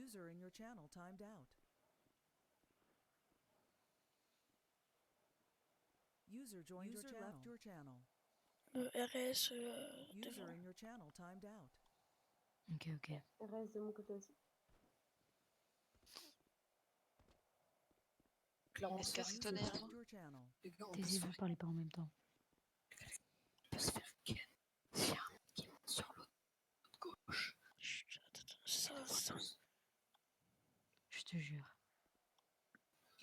User in your channel timed out. User joined your channel. Left your channel. RS User devant. in your channel timed out. Ok. RS de mon côté aussi. Clairement, Est-ce que c'est toi User derrière left moi? your channel. Les gars, on peut se Taisez-vous, faire, parlez pas en même temps. on peut se faire ken. S'il y a un mec qui monte sur l'autre gauche. Chut, attends, ça. Je te jure.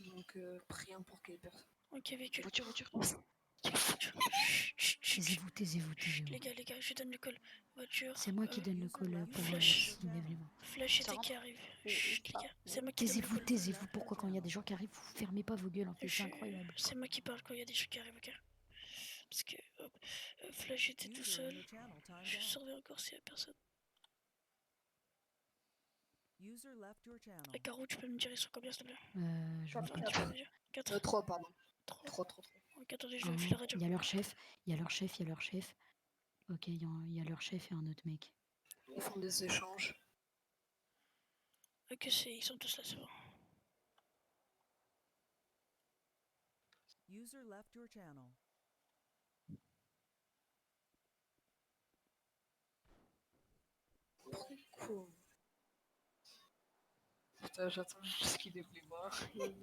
Donc, rien pour quelle personne. Ok, véhicule. Voiture. Taisez-vous. Les gars, je donne le call. Voiture. C'est moi qui donne le call pour Flash. s'il lève les mains. Flash Ça et qui rentre. arrive. Chut, les gars, c'est moi qui donne le call. Taisez-vous. Pourquoi quand il y a des gens qui arrivent, vous fermez pas vos gueules en fait, c'est incroyable. C'est moi qui parle quand il y a des gens qui arrivent, ok. Parce que Flash était tout User in seul. your channel timed Je out. surveille encore s'il y a personne. User left your channel. Et Caro, tu peux me dire ils sont combien s'il te plaît? Je vois Enfin, pas. tu peux me dire 4. 3, pardon. 3. 3. Ok, attendez, je vérifie la radio. Il y a leur chef. Ok, il y a leur chef et un autre mec. Ils font des échanges. Ok, ils sont tous là, c'est bon. User left your channel. Cool. Putain, j'attends juste qu'il lève les mains.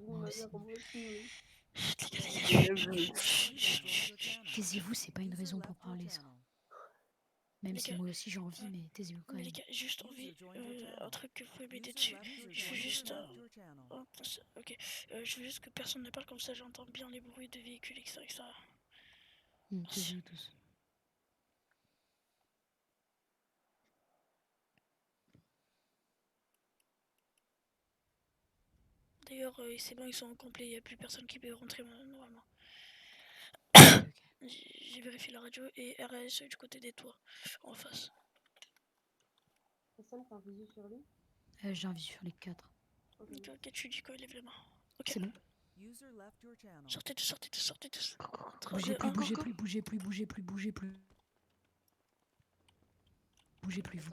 Moi aussi. Chut, les gars. User joined your channel. Taisez-vous, c'est pas une User raison left pour your parler ça. channel. Même Les si gars. moi aussi j'ai envie, mais taisez-vous quand Mais les même. gars, juste User envie. joined your channel. Un truc que vous pouvez m'aider User dessus. left your Je veux channel. juste. Left your channel. Ok. Je veux juste que personne ne parle comme ça, j'entends bien les bruits de véhicules, etc. Taisez-vous tous. D'ailleurs, c'est bon, ils sont au complet, il n'y a plus personne qui peut rentrer normalement. Ok. J'ai vérifié la radio et RS du côté des toits, en face. Personne t'as un visu sur lui? J'ai un visu sur les 4. Ok, tu dis quoi, il lève les mains. Ok. C'est bon. User left your channel. Sortez tous. Bougez plus. Vous Bougez plus, vous bougez plus. Bougez plus, vous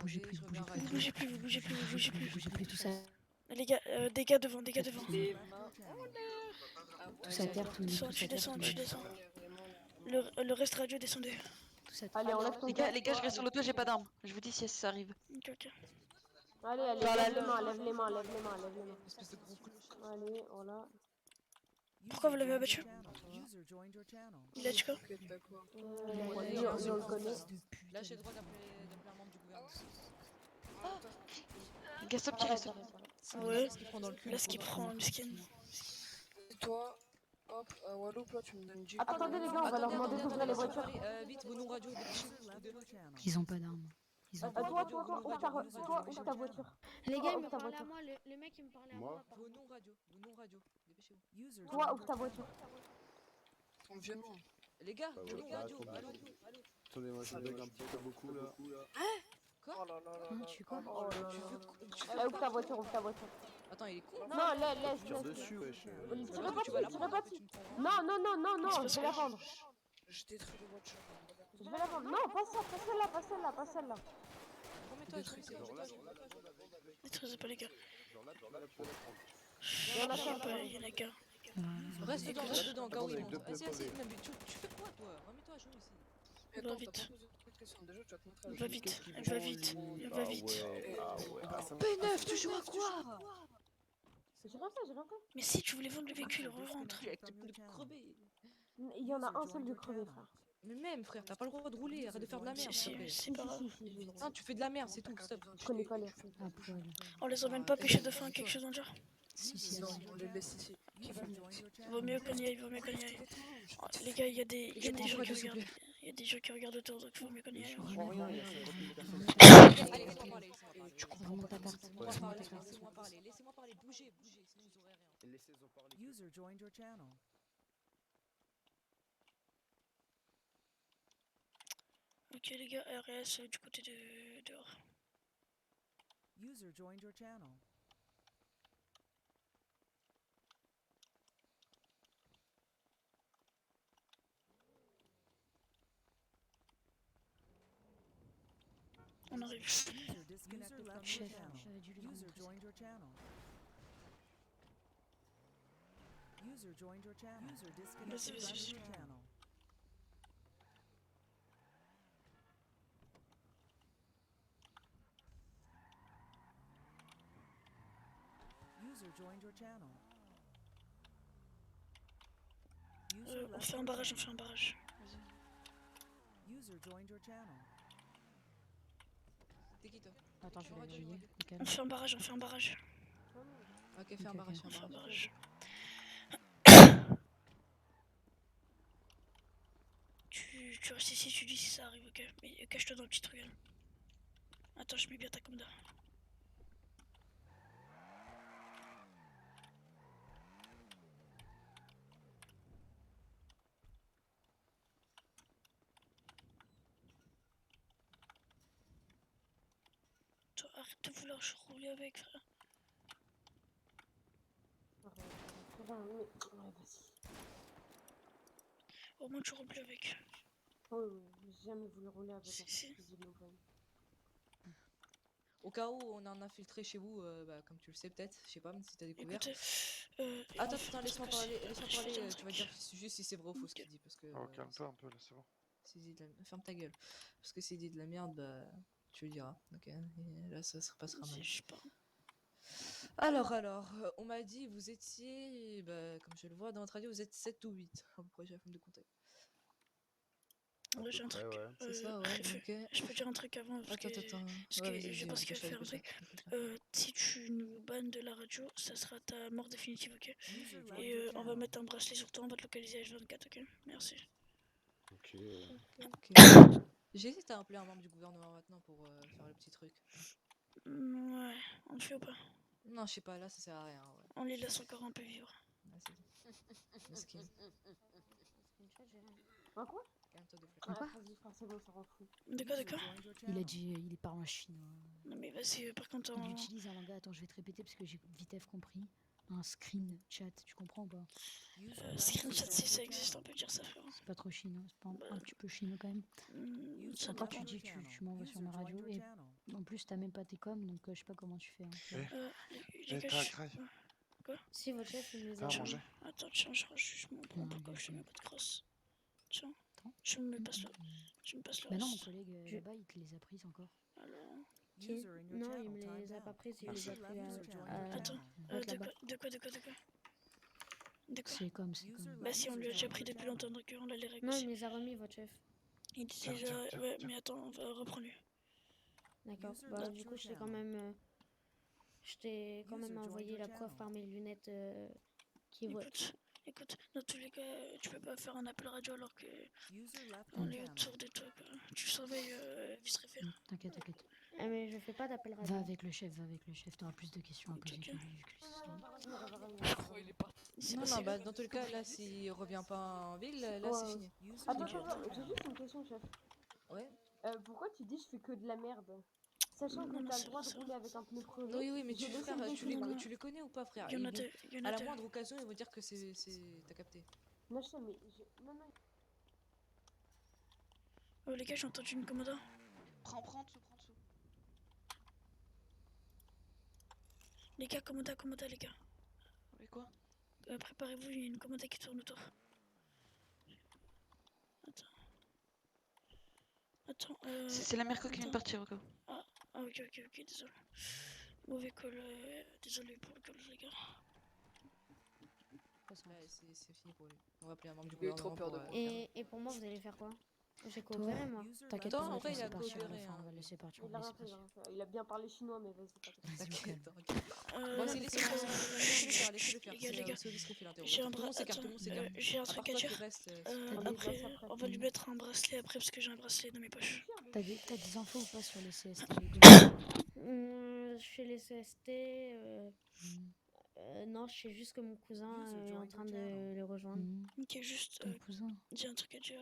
bougez plus, tout ça. Les gars, dégâts devant. Les Left mains your channel. en l'air. Tout ça à terre, tout Tu descends. Vraiment, Le reste radio, descendez. Tout ça à terre. Allez, on lève ton Les gars, je reste sur le toit, j'ai pas d'armes. Je vous dis si ça arrive. Ok. Allez, lève les mains. Allez, voilà. Pourquoi vous l'avez abattu? User joined your channel. Il a dit quoi? ok, d'accord. On le connaît. Lâchez le droit d'appeler un membre du gouvernement. Les gars, stop, tirez, stop. Ouais. Qu'est-ce qu'il prend dans le cul? Là, ce qu'il prend, miskin. Et toi, hop, Wallo, là, tu me donnes 10. Attendez les gars, on va leur demander d'ouvrir les voitures. Vite, vos noms radio, dépêchez-vous. User left your channel. Ils ont pas d'armes. Ils ont Toi, ouvre ta voiture. Les gars, ils Ouvre me ta parlaient à voiture. moi, le mec il me parlait à Moi moi. Vos noms radio, dépêchez-vous. User Toi, joined ouvre ta your voiture. Ton violon. Les gars, Bah vos ouais, noms bah, radio, attendez. allô. Attendez, moi je bug un petit peu beaucoup là. Oh là là là là. Tu quoi? Oh là là. Là, ouvre ta voiture. Attends, il est con. Non, laisse. Tire dessus, wesh. Tirez pas Tu vas la dessus. prendre. Non, je vais la vendre. Je détruis les voitures. Non, pas celle-là. Maîtrisez pas les gars. Il y en a qu'un. Il y en a qu'un. Reste dedans, Gaoui. Avec deux Vas-y, pneus mais tu fais quoi, toi? Remets-toi à genoux ici. Va vite. Déjà, tu vas te montrer. Va vite. Va vite. P9, tu joues à quoi? J'ai rien fait. Mais si tu voulais vendre le véhicule, re-rentre. Avec tes pneus de crever. Il y en a un seul de crevé, frère. Mais même, frère, t'as pas le droit de rouler, arrête de faire de la merde. s'il te plaît. C'est pas grave. Non, tu fais de la merde, c'est tout, stop. Je connais pas les. Ah, poil. On les emmène pas pêcher de faim, quelque chose dans le genre. Si. Non, on les laisse ici. User joined your channel. Vaut mieux qu'on y aille. Oh, les gars, il y a des gens qui regardent. Il y a des gens qui regardent autour, donc il vaut mieux qu'on y aille. Tu comprends pas ta carte. Laissez-moi parler, bougez, sinon vous aurez rien. Laissez-en parler. User joined your channel. Ok les gars, RS du côté de dehors. User joined your channel. On arrive. User disconnected from your Chef, channel. j'avais dû lui User montrer ça. joined your channel. User joined your channel. User disconnected vas-y, from vas-y. your channel. User joined your channel. User On left fait un your barrage, on channel. fait un barrage. User joined your channel. T'es qui toi? Attends, je vais On va le dire, réveiller. on va On fait un barrage, on fait un barrage. Ok, fais un Ok, barrage, ok. fais On fait un un barrage. barrage. Tu restes ici, tu dis si ça arrive, ok? Mais cache-toi dans le petit truc. Attends, je mets bien ta commande. Toi, arrête de vouloir rouler avec, frère. Ouais, vas-y. Au moins, tu roules plus avec. Oh, j'ai jamais voulu rouler avec Si, un si. fusil de Louvain. Au cas où on a un infiltré chez vous, bah, comme tu le sais peut-être, je sais pas, même si t'as découvert. Écoutez, Attends, on fait attends, un laisse-moi truc aussi. parler, laisse-moi Je vais parler, dire un tu vas truc. dire juste si c'est vrai ou faux ce Ok. qu'il dit, parce que... Oh, calme-toi un peu là, c'est bon. s'il dit de la... Ferme ta gueule. Parce que s'il dit de la merde, bah, tu le diras, ok? Et là, ça se repassera mal. Je sais pas. Alors, on m'a dit, vous étiez, bah, comme je le vois dans votre radio, vous êtes 7 ou 8, à peu près, j'ai la flemme de compter. Ouais, j'ai un près, truc. ouais. C'est ça, ouais, préfet, ok. Je peux dire un truc avant parce Attends, que, attends. parce Ouais, que vas-y, je vas-y, pense qu'il va dépêche-toi, faire un truc. dépêche-toi. Si tu nous bannes de la radio, ça sera ta mort définitive, ok? User left Et your on va channel. mettre un bracelet sur toi, on va te localiser à H24, ok? Merci. Ok. Ok. J'hésite à appeler un membre du gouvernement maintenant pour faire le petit truc. Ouais, on le fait ou pas? Non, je sais pas, là, ça sert à rien, ouais. On les laisse encore un peu vivre. Ouais, mesquine. Un quoi? Calme-toi de Un quoi? Vas-y, frère, c'est bon, ça rend fou. De quoi, de User quoi? joined your Il channel. a dit, il parle en chinois. Non mais vas-y, par contre, Il utilise un langage, attends, je vais te répéter parce que j'ai vite compris. Un screen chat, tu comprends ou pas? User left screenshot your si ça channel. existe, on peut dire ça, frère. C'est pas trop chinois, c'est pas un petit peu chinois quand même. User Ça Quand left tu your dis, channel. tu m'envoies sur ma User radio joined et your channel. en plus t'as même pas tes coms donc je sais pas comment tu fais. Hein. Les gars, t'as je- graille. Si votre chef, il nous T'as a à dit. manger? Attends, tiens, je range juste mon point Non, pour que ok, je ok. mets pas de crosse. Tiens, Attends. je me passe le, je me passe le Bah non, mon reste. collègue Je- là-bas il te les a prises encore. Alors, Qui? User in your Non, channel il me les timed a out. pas prises, il Merci. les a User pris left à. your joined à- your attends, channel. L'autre là-bas. de quoi? De quoi? C'est comme, c'est User comme. Bah si, on lui a left déjà your pris depuis channel. longtemps, donc on l'a les règles Non, il aussi. me les a remis, votre chef. Il dit Tiens, déjà, tiens, tiens, ouais, tiens. mais attends, on va reprendre lui. D'accord. User Bah, left du your coup, je t'ai quand channel. même. Je t'ai quand User même joined envoyé your la preuve channel. par mes lunettes qui voient. Écoute, dans tous les cas, tu peux pas faire un appel radio alors que User left on your est channel. autour de toi, quoi. Tu surveilles vice-réfère. T'inquiète, t'inquiète. Ah, mais je fais pas d'appel radio. Va avec le chef, t'auras plus de questions à Ok, poser ok. que lui. vu que c'est- Je crois qu'il est parti. C'est Non, passé, non, bah, là. dans tous les cas, là, s'il revient pas en ville, là, Ouais. c'est fini. User Attends, left your attends, j'ai channel. juste une question, chef. Ouais. Pourquoi tu dis je fais que de la merde? Sachant que Non, t'as c'est le droit de vrai, rouler avec un pneu crevé. Oui, oui, mais j'ai tu, laissé frère, le tu les, véhicule. tu les connais ou pas, frère? Il y en a Ils- deux, il y en À a la deux. moindre occasion, ils vont dire que c'est... T'as capté. Non, je sais, mais. Non, non. Oh les gars, j'ai entendu une commande. Prends tout, prends tout. Les gars, commanda, les gars. Oui, quoi? Préparez-vous, il y a une commande qui tourne autour. Attends, C'est la Mirko qui vient de attends. partir, quoi. Ah, ok, désolé. Mauvais call, désolé pour le call, les gars. Là, c'est fini pour lui. On va appeler un membre du Il a eu trop gouvernement peur de pour, Et pour moi, vous allez faire quoi? J'ai coopéré, moi. User T'inquiète left pas, Attends, on en va vrai, le il a laisser partir. coopéré, On va hein. le laisser partir. Il On a va le rien laisser fait, partir. hein. Il a bien parlé chinois, mais vas-y, t'inquiète. Vas-y, au T'inquiète, calme. t'inquiète. Bon, c'est laissez-le faire, laissez-le faire. Les gars, C'est au vice qui fait l'interro. j'ai un Tout le monde s'écarte, attends, tout le monde s'écarte. j'ai un À part truc à toi qui dire. reste... Après, après. on va lui mettre un bracelet après parce que j'ai un bracelet dans mes poches. T'as des infos ou pas sur les CST Chez les CST, non, je sais juste que mon cousin est en train de les rejoindre. Ok, juste, Ton cousin, j'ai un truc à dire.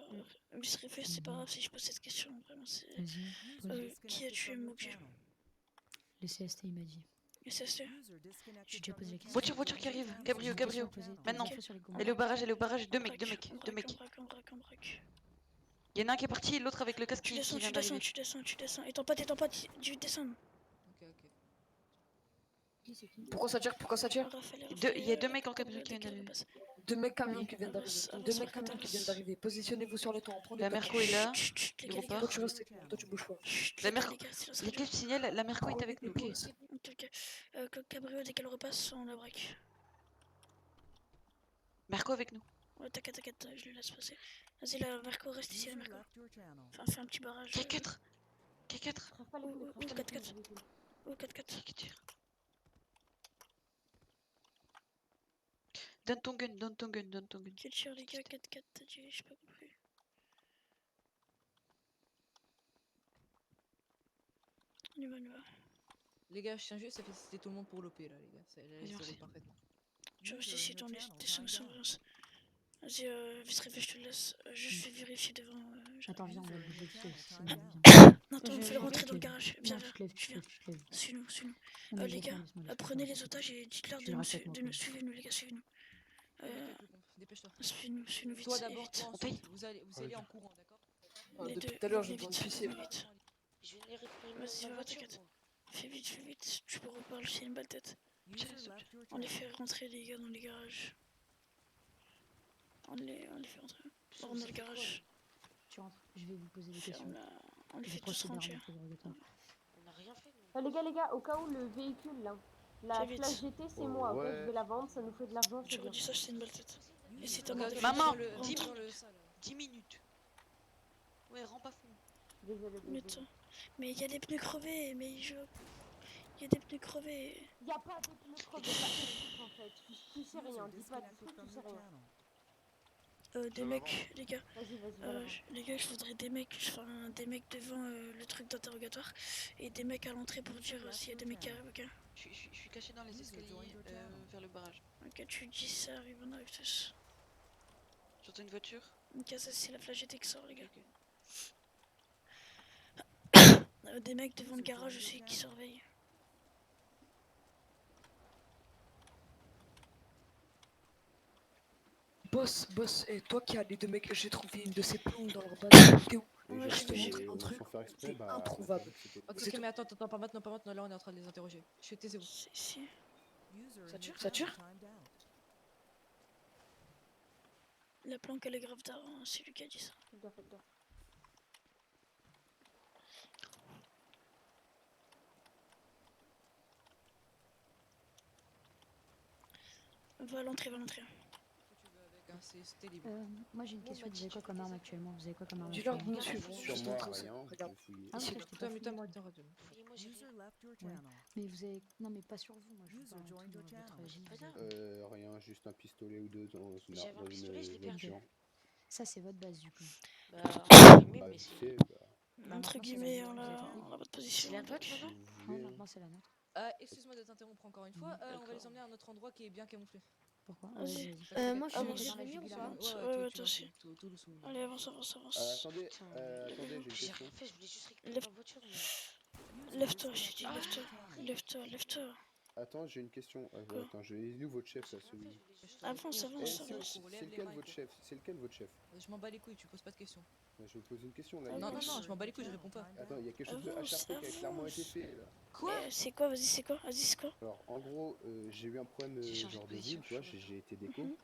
Vice-réfé, c'est pas grave si je pose cette question, vraiment, c'est... vas-y. Qui a tué Moki? Le CST il m'a dit. Et ça se fait. J'ai déjà posé la question. Voiture qui arrive. J'ai Cabrio, une question cabrio. à poser. T'as des Maintenant. infos sur les Elle est au barrage, deux mecs. On braque. Il y en a un qui est parti et l'autre avec le casque Tu qui descends, vient tu descends, d'arriver. tu descends. Étends pas, dis vite descendre. C'est qui? Pourquoi ça tire? Pourquoi ça tire? Raphaël et Il y a deux mecs en Gabriel camion qui viennent dès qu'elle d'arriver. repasse. Deux mecs camions Oui. qui viennent d'arriver. Avance, Deux avance, mecs camions qui avance. viennent d'arriver. Positionnez-vous sur le toit. On prend La les Merco est là. Chut, chut, les Il gars, les gars. repart. Toi tu restes avec nous. Toi tu bouges pas. Chut, La les gars, Merco. les gars, silence Les radio. clips signalent, la Merco est avec nous, ok? Ok, ok. Gabriel, dès qu'elle repasse, on la braque. Merco avec nous. Ouais, t'inquiète, je le laisse passer. Vas-y, la Merco, reste ici, la User Merco. left your channel. Enfin, fais un petit barrage. K4. K4. Crève pas les couilles, Ou crève pas les 4-4. couilles, les véhicules. Ou 4-4. Qui tire? Donne ton gun, donne ton gun, donne ton gun. Quel tir, les gars, 4-4, t'as dit, j'ai pas compris. On y va, on y va. Les gars, je tiens juste à féliciter tout le monde pour l'OP là, les gars. Ça Vas-y, ça merci. roule parfaitement. Tu restes User ici in dans your les channel tes timed 500 out. avance. Vas-y, vite fait, je te laisse. Juste fais vérifier devant. Attends, viens, on va User in bouger your vite channel fait. timed out. Attends, on Je- fait je rentrer te dans le lève. garage. Non, Viens, tu viens. te lèves, tu Je te viens. lèves, tu te lèves. Suis-nous, suis-nous. Non, mais Les gars, laisse-moi, laisse-moi, prenez laisse-moi. les otages et dites-leur Tu de nous, restes avec moi, de nous. quoi. Suivez-nous, les gars, suivez-nous. Dépêche-toi. Suis-nous vite. Toi et d'abord, vite. toi On paye. ensuite. Vous allez en courant, d'accord? Les Depuis deux, tout à l'heure, venez je dois me vite, suicider. venez vite. Je vais récupérer Vas-y, va, t'inquiète. Fais vite. Tu peux reparler, c'est une balle tête. User left your On les channel. fait rentrer, les gars, dans les garages. On les fait rentrer. On rentre dans le garage. Tu rentres, je vais vous poser des On questions. les Je fait tous procéder à rentrer. l'interrogatoire. On n'a rien fait. nous. Les gars, au cas où le véhicule là, la Fais vite. Flash GT c'est Oh, moi, ok, ouais. je vais la vendre, ça nous fait de l'argent, Je c'est bien. redis ça, c'est une balle tête. Et User si t'as left marre your de Maman, channel. rentre. 10 dans le salle. 10 minutes. Ouais, rends pas fou. Désolé. Mais il y a des pneus crevés, mais je. Il y a des pneus crevés. Y a pas de pneus crevés, pas de trucs en fait. Tu sais User rien, dis pas de disconnected trucs, from tu sais your rien. channel. Des mecs, les gars. Vas-y, voilà. Les gars, je voudrais des mecs, enfin des mecs devant le truc d'interrogatoire et des mecs à l'entrée pour dire s'il y a des mecs qui arrivent, ok? Je suis caché dans les User escaliers joined your channel. vers le barrage. Ok, tu dis ça arrive, on arrive tous. J'entends une voiture. Ok, ça c'est la Flash GT qui sort, les gars. Ok. Des mecs devant le garage aussi qui surveillent. Boss, et toi qui as les deux mecs, j'ai trouvé une de ces plombes dans leur base. T'es où? Ouais, j'ai j'ai fait vu. un truc, sans faire exprès, c'est bah, introuvable. c'était- Ok, C'est mais attends, pas maintenant, là on est en train de les interroger. Je suis taisez-vous. C'est ici. User Ça in tire your Ça tire channel timed out. La planque elle est grave tard, hein, c'est lui qui a dit ça. Faites gaffe. Va à l'entrée. C'était libre. Moi j'ai une question, vous avez quoi comme arme actuellement? Vous avez quoi comme arme Dis-leur de actuellement? nous suivre. Sur Juste moi, en train de se- rien. Regarde. je fouille. Ah, Ici, ok, je t'ai Toi, pas mais fouillé. moi, t'es radio. User left your Ouais. channel. Mais vous avez... Non mais pas sur vous, moi je veux User pas un joined truc your dans channel. votre gîte, vous avez- Rien, juste un pistolet ou deux dans une, J'avais un dans pistolet, je l'ai une perdu. voiture. Ça c'est votre base du coup. Bah, Bah, mais tu c'est. sais, bah, Bah, Entre maintenant, guillemets, c'est la on nôtre, a vous avez on a votre C'est position. la donc. vôtre si maintenant? vous Ouais, voulez. maintenant c'est la nôtre. Excuse-moi de t'interrompre encore une fois. Mhm. On va les D'accord. emmener à un autre endroit qui est bien camouflé. Pourquoi? Vas-y. Vas-y. Moi, je Ah, suis bon, déjà c'est dans la bon, jubilation. bon, Ouais, tu toi vois, aussi. tout doucement. Allez, avance. Attendez, Putain, attendez, j'ai une J'ai question. rien fait, je voulais juste récupérer Lève- ma voiture. Mais... User Lève-toi, je t'ai dit, disconnected from your channel. lève-toi. Attends, j'ai une question. Quoi Attends, je vais où votre chef là, J'ai rien celui. fait, je voulais juste. Avance. C'est lequel votre chef? C'est lequel votre chef? Je m'en bats les couilles, tu poses pas de questions. Bah, je vous pose une question là. Ah, Non, il- je m'en bats les couilles, je réponds pas. Attends, il y a quelque chose de Avance, HRP qui a clairement été avance. fait là. Quoi? C'est quoi? Vas-y, c'est quoi? Alors, en gros, j'ai eu un problème J'ai changé genre de de position, ville, tu vois, je suis j'ai été déco.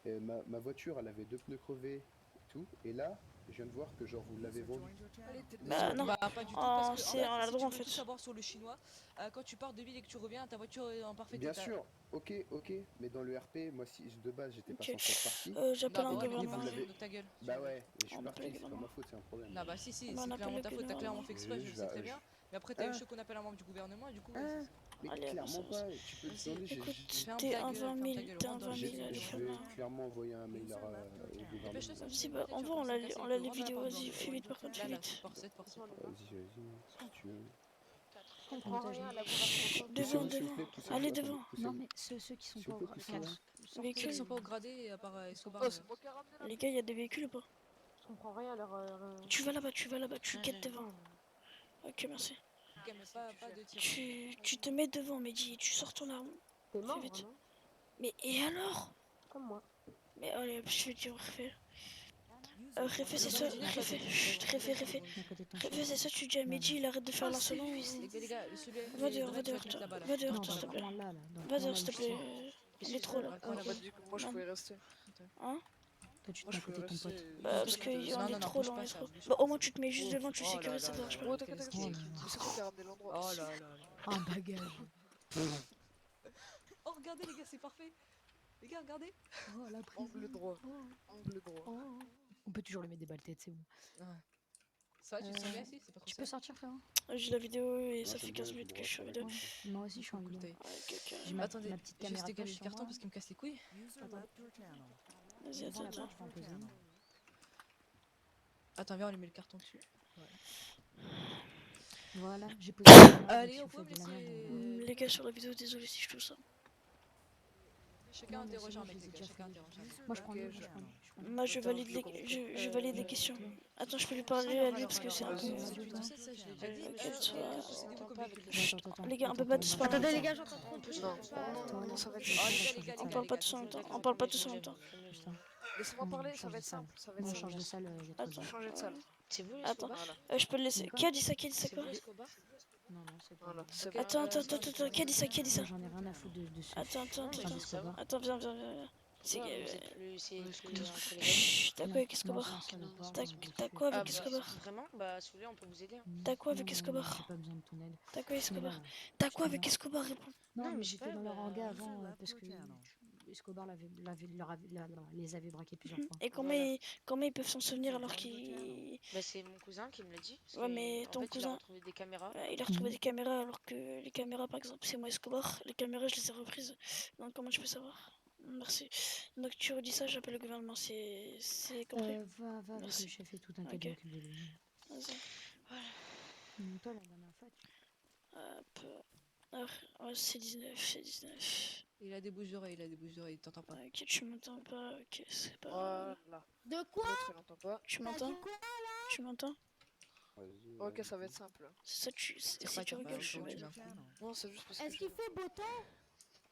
Mhm. Ma voiture, elle avait 2 pneus crevés et tout. Et là, je viens de voir que genre vous l'avez User vendu. joined your channel. Bah non. Bah pas du tout, Oh, parce que c'est- on a le si droit, tu en veux fait. tout savoir sur le chinois, quand tu pars de ville et que tu reviens, ta voiture est en parfait Bien état. sûr, ok, mais dans le RP, moi si de base j'étais pas Ok. censé être parti. J'appelle Non, un bah ouais, mais t'es gouvernement. parti, l'avez- donc ta gueule. Bah ouais, et je suis On parti, appelle c'est pas le ma faute, c'est un problème. Non, bah si, Bah, on c'est appelle clairement le ta faute, t'as gouvernement. clairement fait exprès, je Oui, le sais très bah, bien. Mais après, t'as eu Ah. ce qu'on appelle un membre du gouvernement, et du coup, Ah, ouais, mais Allez, clairement avance. pas, tu peux te Vas-y, demander, Écoute, ferme t'es ta un gueule, 20 ferme 000, ta gueule, t'es un rentre dans 20 le 000, allez, je ferme vais la- clairement envoyer un mail User au left your channel. gouvernement. Dépêche-toi, ça me Si, fait bah, péter, on tu va, vas on pas a se casser on les a couilles, les rentre dans la vidéos, porte, vas-y, genre, fais vite par contre, là, fais là, vite. force, force. Vas-y, si tu veux. Je comprends rien à la conversation. Devant, S'il vous devant. plaît, poussez-vous, Allez, attendez, devant. poussez-vous. Non mais ceux qui sont S'il pas vous au plaît, gra- poussez-vous. Ceux qui Véhicule. sont pas au gradé, à part Escobar. Les gars, il y a des véhicules ou pas? Je comprends rien à leur. Tu vas là-bas, tu Ouais, guettes ouais. devant. Ok, merci. Ok, mais pas de tir. Tu te mets devant, Mehdi, tu sors ton arme. T'es mort, vite. non? Mais et alors? Comme moi. Mais allez, je vais te refaire. Réfé, c'est ça. Réfé, chut, Réfé. À côté de ton Réfé, chef. c'est ça, tu dis à Mehdi, il arrête de faire l'insolent. Les gars, celui Va dehors, va dehors, là-bas, là. va dehors, Non, s'il dans te le plaît. coin là, dans le Va coin dehors, là, s'il te où plaît. je Il est trop là. On a Ok. pas dit que moi je Man. pouvais rester. Hein? Toi, tu te Moi mets je à côté pouvais de ton rester. pote. Bah, parce qu'il Non, en non, est non, trop bouge là, pas il est ça, trop. bouge Bah, pas au moins, ça. tu te mets juste devant, tu Oh là sécurises, ça là dérange là. pas. Oh, t'inquiète, Oh là t'inquiète. là. C'est toi qui as ramené l'endroit. Oh là là là. Un bagage. Oh, regardez, les gars, c'est parfait. Les gars, regardez. Oh, la prison. Angle droit. Oh, Angle droit. oh. On peut toujours lui mettre des balles têtes, c'est bon. Ça, tu te sens bien Euh, ici? C'est pas trop Tu peux ça? sortir, frérot? J'ai la vidéo et ça Ouais, fait c'est 15 bon, minutes j'ai que le je suis en droit de vidéo. travailler. Moi aussi, je suis en Cool, vidéo. t'as- Ouais, ok. J'ai ma Attendez, petite juste caméra décaler flash le sur carton moi. parce qu'il me casse les couilles. User Attends. left your channel. Vas-y, Devant la attends. porte, je peux en poser une. Attends, viens, on lui met le carton dessus. Voilà, j'ai posé la caméra, Allez, donc on si peut vous me faites de la laisser. merde, Les gars sur la vidéo, désolé si je touche ça. Chacun Non, mais interroge c'est un bon, mec, je les ai les gars. déjà Chacun fait. interroge un mec. User Moi, je left prends your deux, je channel. prends. Moi, je Attends, valide je les, comprends. je valide les questions. Attends, je peux lui parler à lui parce que c'est un Ah, peu. c'est tout ça, ça, je l'ai déjà dit. Ok, Qu'est-ce tu vois. que c'est quoi comme véhicule? Attends, Les gars, on peut attends, pas on tous va parler. faire Attendez ça. les gars, j'entends trop de bruit. Non, Toi, non, là. ça va être Oh, les gars, les chiant. gars, les On gars, parle les pas gars, tous en même s'il vous temps. plaît, On parle pas tous en tranquille. même temps. Putain. Laissez-moi Non, parler, change ça va de être salle. simple. Ça va être Non, simple. change de salle, il y a trop de Attends. gens. Changer de salle. C'est vous, Attends, Escobar je peux le laisser. D'accord. Qui a dit ça? Qui a dit ça quoi? Escobar Non, c'est pas Voilà, vrai. c'est Ok. bon. Attends. Qui a dit ça? Qui a dit ça? Moi, j'en ai rien à foutre de ce Attends. putain d'Escobar. Attends, viens. C'est Quoi, que. vous êtes plus... C'est plus un collègue. Chut, t'as Non, quoi avec moi, Escobar? c'est un salopard, T'as donc je t'as fais quoi pas avec de- Escobar? Vraiment Bah, si vous voulez, on peut vous aider. T'as quoi avec Non, Escobar? j'ai pas besoin de ton aide. T'as quoi avec Mais là, Escobar? T'as quoi je avec viens. Escobar? Réponds. Non, Non, mais mais je sais j'étais pas, dans leur bah, hangar user avant left parce your que channel. Escobar les avait braqués plusieurs fois. Et comment ils peuvent s'en souvenir alors qu'ils. Bah, c'est mon cousin qui me l'a dit. Parce Ouais, que, mais en ton fait, il a cousin. retrouvé des caméras. Il a retrouvé des caméras alors que les caméras, par exemple, c'est moi Escobar. Les caméras, je les ai reprises. Donc, comment je peux savoir? Merci. Donc, tu redis ça, j'appelle le gouvernement. C'est compris? Va avec Merci. le chef et tout, t'inquiète, Ok. je m'occupe de lui. Vas-y. Toi, la dernière fois, Hop. Ouais, c'est 19. Il a des bouches d'oreilles, il t'entend pas. Ok, tu m'entends pas? Ok, c'est pas grave. Voilà. De quoi? L'autre, il entend pas. Tu m'entends? Tu m'entends? Vas-y, Ok, vas-y. ça va être simple. C'est ça, C'est si pas tu capable, recules, je suis comment tu mal. m'as foutu. Non, c'est juste parce que. Est-ce qu'il fait beau temps?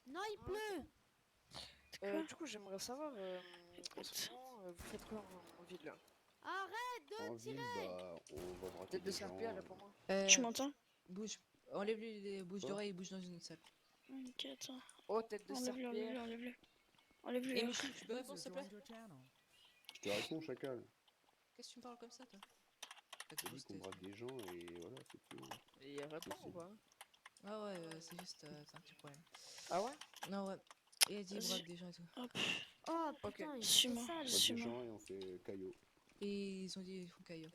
Non, il pleut. Quoi? Du coup, j'aimerais savoir. En Écoute. ce moment, vous faites quoi en ville là? Arrête En de ville, tirer. bah, on va braquer Tête de des gens. serpillère, réponds-moi. Tu m'entends? Bouge. Enlève-lui les bouches Quoi d'oreilles et bouge dans une autre salle. Ok, attends. Oh, tête de Enlève-le. serpillère. Enlève-le. Et Michel, tu peux répondre User s'il te plaît? joined your channel. Je te réponds, chacal. Qu'est-ce que tu me parles comme ça, toi? J'ai dit qu'on braque des gens et voilà, c'est tout. Et il répond ou pas? Ah ouais, c'est juste c'est un petit problème. Ah ouais? Non, ouais. Et elle dit Vas-y. braque des gens et tout. Hop. Oh Ok. putain, il Suis-moi. fait sale. On braque Suis-moi. des gens et on fait caillot. Et ils ont dit ils font caillou.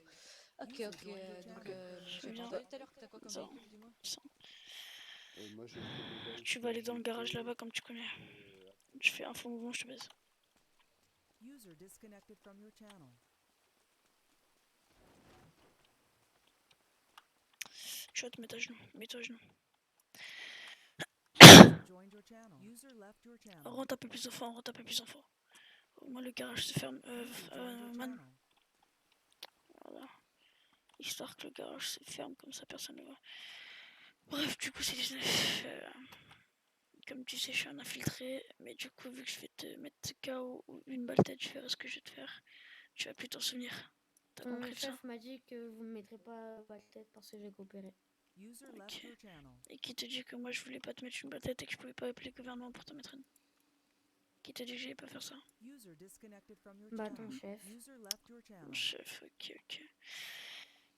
Ok, User ok. joined your Donc, channel. j'ai Viens. entendu tout à l'heure que t'as quoi comme Ça. véhicule, dis-moi? Moi, j'ai le Cobalt, Tu vas aller dans le GT, garage là-bas comme tu connais. Je fais un faux mouvement, je te baise. User disconnected from your channel. Je vais te mettre à genoux. Mets-toi à genoux. User joined your channel. User left your channel. Rentre un peu plus fort. Au moins le garage se ferme. User joined your Man. channel. Voilà. Histoire que le garage se ferme comme ça personne ne voit. Bref, du coup c'est 19. Comme tu sais, je suis un infiltré. Mais du coup, vu que je vais te mettre KO ou une balle tête, je ferai ce que je vais te faire. Tu vas plus t'en souvenir. T'as Mon compris ça? chef m'a dit que vous me mettrez pas balle tête parce que j'ai coopéré. User left Ok. your channel. Et qui te dit que moi je voulais pas te mettre une balle tête et que je pouvais pas appeler le gouvernement pour te mettre une? Qui te dit que j'allais pas faire ça? User disconnected from your Bah channel. ton chef. User left your channel. Chef, ok.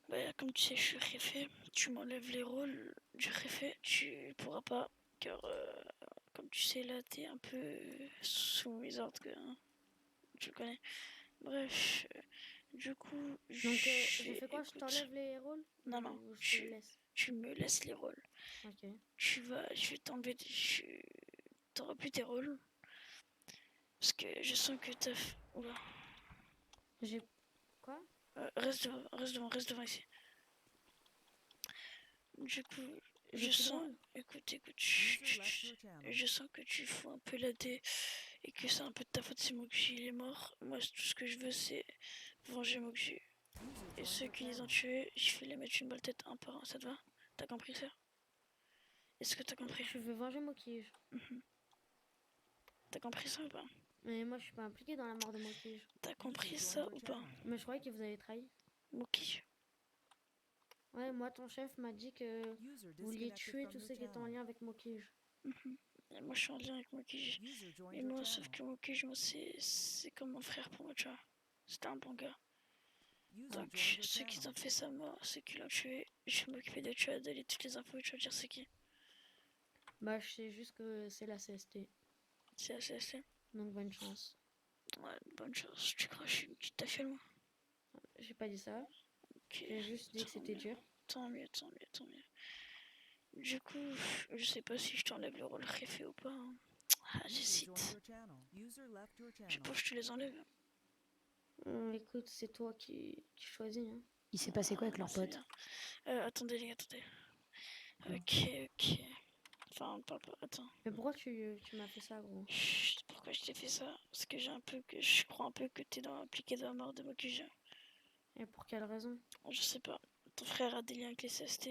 Bah, comme tu sais, je suis réfé. Tu m'enlèves les rôles du réfé. Tu pourras pas. Car, comme tu sais, là, t'es un peu sous mes ordres. Hein. Tu le connais. Bref. Du coup, Donc je fais quoi? Je écoute, t'enlève les rôles? Non, Ou je te tu, laisse? tu me laisses les rôles. Ok. Je vais t'enlever. T'auras plus tes rôles. Parce que je sens que t'as. Oula. J'ai... Quoi? Reste devant ici. Du coup, je sens. Écoute. User left your channel. Je sens que tu fous un peu la dé et que c'est un peu de ta faute si Mokji il est mort. Moi, tout ce que je veux, c'est venger Mokji. User Et joined ceux your qui les ont channel. tués, je vais les mettre une balle tête un par un. Ça te va? T'as compris ça? Est-ce que t'as compris? Je veux venger Mokij. T'as compris ça ou pas? Mais moi, je suis pas impliquée dans la mort de Mokige. T'as compris ça ou pas? Mais je croyais que vous avez trahi. Mokige. Ouais, moi, ton chef m'a dit que User vous vouliez disconnected tuer from tous your ceux qui étaient en channel. lien avec Mokige. Et moi, je suis en lien avec Mokige. User joined Et your moi, sauf channel. que Mokige, moi, c'est comme mon frère pour moi, tu vois. C'était un bon gars. User Donc, joined your ceux qui channel. ont fait sa mort, ceux qui l'ont tué, je vais m'occuper de tuer, d'aller toutes les infos et tu vas dire c'est qui. Bah, je sais juste que c'est la CST. C'est assez. Donc, bonne chance. Ouais, bonne chance. Tu crois que je suis une petite tafelle, moi? J'ai pas dit ça. Ok. J'ai juste dit que Tant c'était mieux. dur. Tant mieux, tant mieux, tant mieux. Du coup, je sais pas si je t'enlève le rôle réfé ou pas. Hein. Ah, User j'hésite. joined your channel. User left your Je channel. pense que je te les enlève. Écoute, c'est toi qui choisis. Hein. Il s'est passé quoi avec Non, leur c'est pote? bien. Attendez, les gars, attendez. Ok. Enfin, on parle pas. Attends. Mais pourquoi tu m'as fait ça, gros? Chut, pourquoi je t'ai fait ça? Parce que je crois un peu que t'es impliqué dans la mort de Mokige. Et pour quelle raison? Je sais pas. Ton frère a des liens avec les CST.